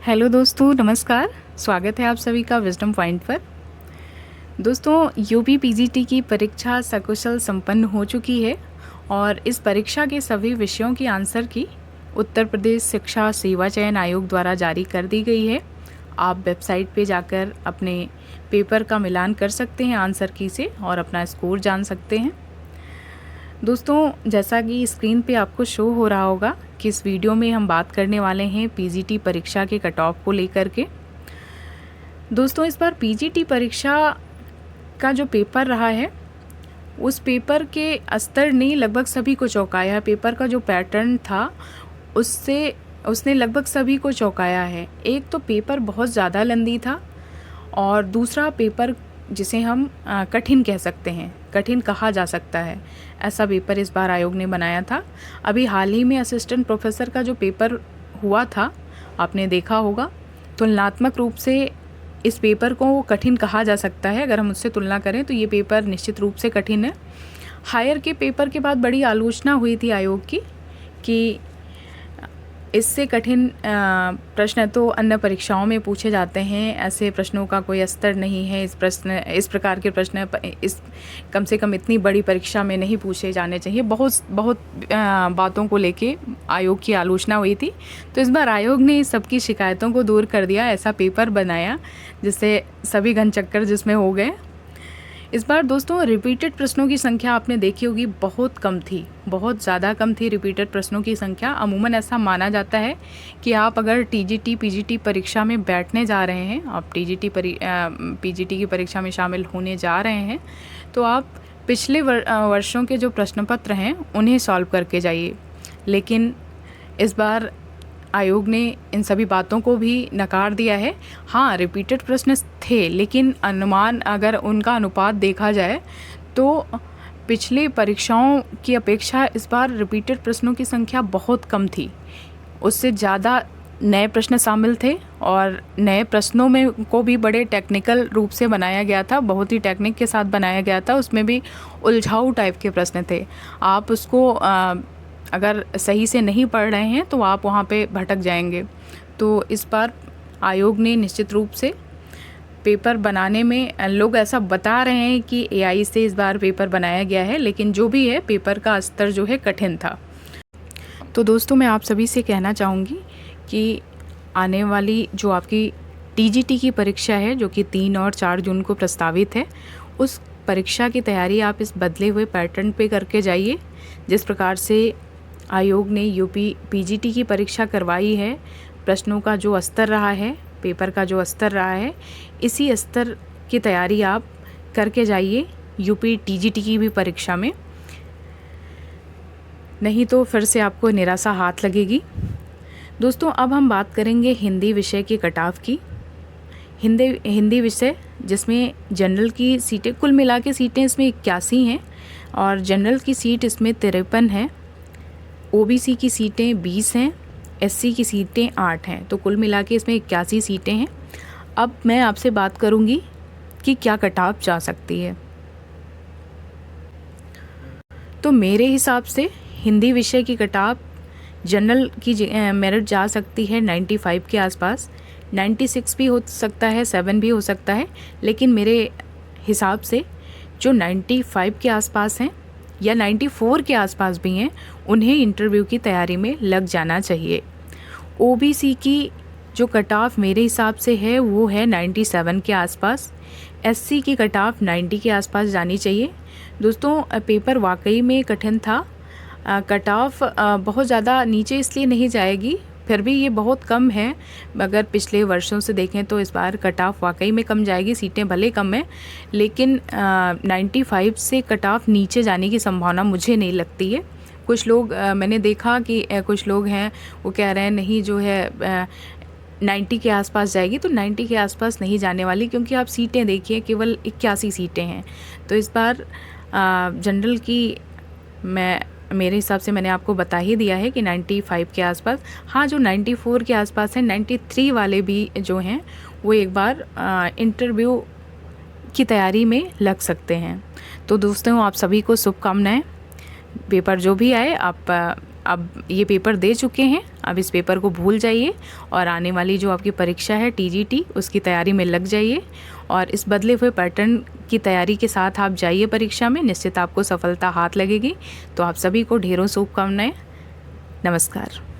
Hello दोस्तों, नमस्कार। स्वागत है आप सभी का विजडम पॉइंट पर। दोस्तों, यूपी पीजीटी की परीक्षा सकुशल संपन्न हो चुकी है और इस परीक्षा के सभी विषयों की आंसर की उत्तर प्रदेश शिक्षा सेवा चयन आयोग द्वारा जारी कर दी गई है। आप वेबसाइट पे जाकर अपने पेपर का मिलान कर सकते हैं आंसर की से और अपना स्कोर जान सकते हैं। दोस्तों, जैसा कि स्क्रीन पे आपको शो हो रहा होगा कि इस वीडियो में हम बात करने वाले हैं पीजीटी परीक्षा के कट ऑफ को लेकर के। दोस्तों, इस बार पीजीटी परीक्षा का जो पेपर रहा है उस पेपर के स्तर ने लगभग सभी को चौंकाया है। पेपर का जो पैटर्न था उसने लगभग सभी को चौंकाया है। एक तो पेपर बहुत ज़्यादा लंबी था और दूसरा पेपर जिसे हम कठिन कह सकते हैं, कठिन कहा जा सकता है, ऐसा पेपर इस बार आयोग ने बनाया था। अभी हाल ही में असिस्टेंट प्रोफेसर का जो पेपर हुआ था आपने देखा होगा। तुलनात्मक रूप से इस पेपर को कठिन कहा जा सकता है। अगर हम उससे तुलना करें तो ये पेपर निश्चित रूप से कठिन है। हायर के पेपर के बाद बड़ी आलोचना हुई थी आयोग की कि इससे कठिन प्रश्न तो अन्य परीक्षाओं में पूछे जाते हैं, ऐसे प्रश्नों का कोई स्तर नहीं है। इस प्रकार के प्रश्न कम से कम इतनी बड़ी परीक्षा में नहीं पूछे जाने चाहिए। बहुत बातों को लेके आयोग की आलोचना हुई थी। तो इस बार आयोग ने सबकी शिकायतों को दूर कर दिया, ऐसा पेपर बनाया जिससे सभी घन चक्कर जिसमें हो गए। इस बार दोस्तों रिपीटेड प्रश्नों की संख्या आपने देखी होगी बहुत कम थी, बहुत ज़्यादा कम थी रिपीटेड प्रश्नों की संख्या। अमूमन ऐसा माना जाता है कि आप अगर टीजीटी पीजीटी परीक्षा में बैठने जा रहे हैं, आप पीजीटी की परीक्षा में शामिल होने जा रहे हैं, तो आप पिछले वर्षों के जो प्रश्न पत्र हैं उन्हें सॉल्व करके जाइए। लेकिन इस बार आयोग ने इन सभी बातों को भी नकार दिया है। हाँ, रिपीटेड प्रश्न थे, लेकिन अनुमान अगर उनका अनुपात देखा जाए तो पिछले परीक्षाओं की अपेक्षा इस बार रिपीटेड प्रश्नों की संख्या बहुत कम थी। उससे ज़्यादा नए प्रश्न शामिल थे और नए प्रश्नों में को भी बड़े टेक्निकल रूप से बनाया गया था, बहुत ही टेक्निक के साथ बनाया गया था। उसमें भी उलझाऊ टाइप के प्रश्न थे। आप उसको अगर सही से नहीं पढ़ रहे हैं तो आप वहाँ पे भटक जाएंगे। तो इस बार आयोग ने निश्चित रूप से पेपर बनाने में, लोग ऐसा बता रहे हैं कि एआई से इस बार पेपर बनाया गया है, लेकिन जो भी है पेपर का स्तर जो है कठिन था। तो दोस्तों, मैं आप सभी से कहना चाहूँगी कि आने वाली जो आपकी टीजीटी की परीक्षा है जो कि 3 और 4 जून को प्रस्तावित है, उस परीक्षा की तैयारी आप इस बदले हुए पैटर्न पे करके जाइए। जिस प्रकार से आयोग ने यूपी पीजीटी की परीक्षा करवाई है, प्रश्नों का जो स्तर रहा है, पेपर का जो स्तर रहा है, इसी स्तर की तैयारी आप करके जाइए यूपी टीजीटी की भी परीक्षा में। नहीं तो फिर से आपको निराशा हाथ लगेगी। दोस्तों, अब हम बात करेंगे हिंदी विषय की कट ऑफ की। हिंदी विषय जिसमें जनरल की सीटें, कुल मिला के सीटें इसमें 81 हैं और जनरल की सीट इसमें 53 है, ओबीसी की सीटें 20 हैं, एससी की सीटें 8 हैं। तो कुल मिला के इसमें 81 सीटें हैं। अब मैं आपसे बात करूंगी कि क्या कट ऑफ जा सकती है। तो मेरे हिसाब से हिंदी विषय की कट ऑफ जनरल की मेरिट जा सकती है 95 के आसपास। 96 भी हो सकता है, 7 भी हो सकता है, लेकिन मेरे हिसाब से जो 95 के आसपास हैं या 94 के आसपास भी हैं, उन्हें इंटरव्यू की तैयारी में लग जाना चाहिए। ओबीसी की जो कट ऑफ मेरे हिसाब से है वो है 97 के आसपास। एससी की कट ऑफ 90 के आसपास जानी चाहिए। दोस्तों, पेपर वाकई में कठिन था। कट ऑफ बहुत ज़्यादा नीचे इसलिए नहीं जाएगी, फिर भी ये बहुत कम है। अगर पिछले वर्षों से देखें तो इस बार कट ऑफ वाकई में कम जाएगी। सीटें भले कम हैं, लेकिन 95 से कट ऑफ नीचे जाने की संभावना मुझे नहीं लगती है। कुछ लोग मैंने देखा कि कुछ लोग हैं वो कह रहे हैं नहीं जो है 90 के आसपास जाएगी, तो 90 के आसपास नहीं जाने वाली, क्योंकि आप सीटें देखिए केवल 81 सीटें हैं। तो इस बार जनरल की मेरे हिसाब से मैंने आपको बता ही दिया है कि 95 के आसपास। हाँ, जो 94 के आसपास हैं, 93 वाले भी जो हैं वो एक बार इंटरव्यू की तैयारी में लग सकते हैं। तो दोस्तों, आप सभी को शुभकामनाएं। पेपर जो भी आए आप अब ये पेपर दे चुके हैं, अब इस पेपर को भूल जाइए और आने वाली जो आपकी परीक्षा है टीजीटी, उसकी तैयारी में लग जाइए और इस बदले हुए पैटर्न की तैयारी के साथ आप जाइए परीक्षा में, निश्चित आपको सफलता हाथ लगेगी। तो आप सभी को ढेरों शुभकामनाएं। नमस्कार।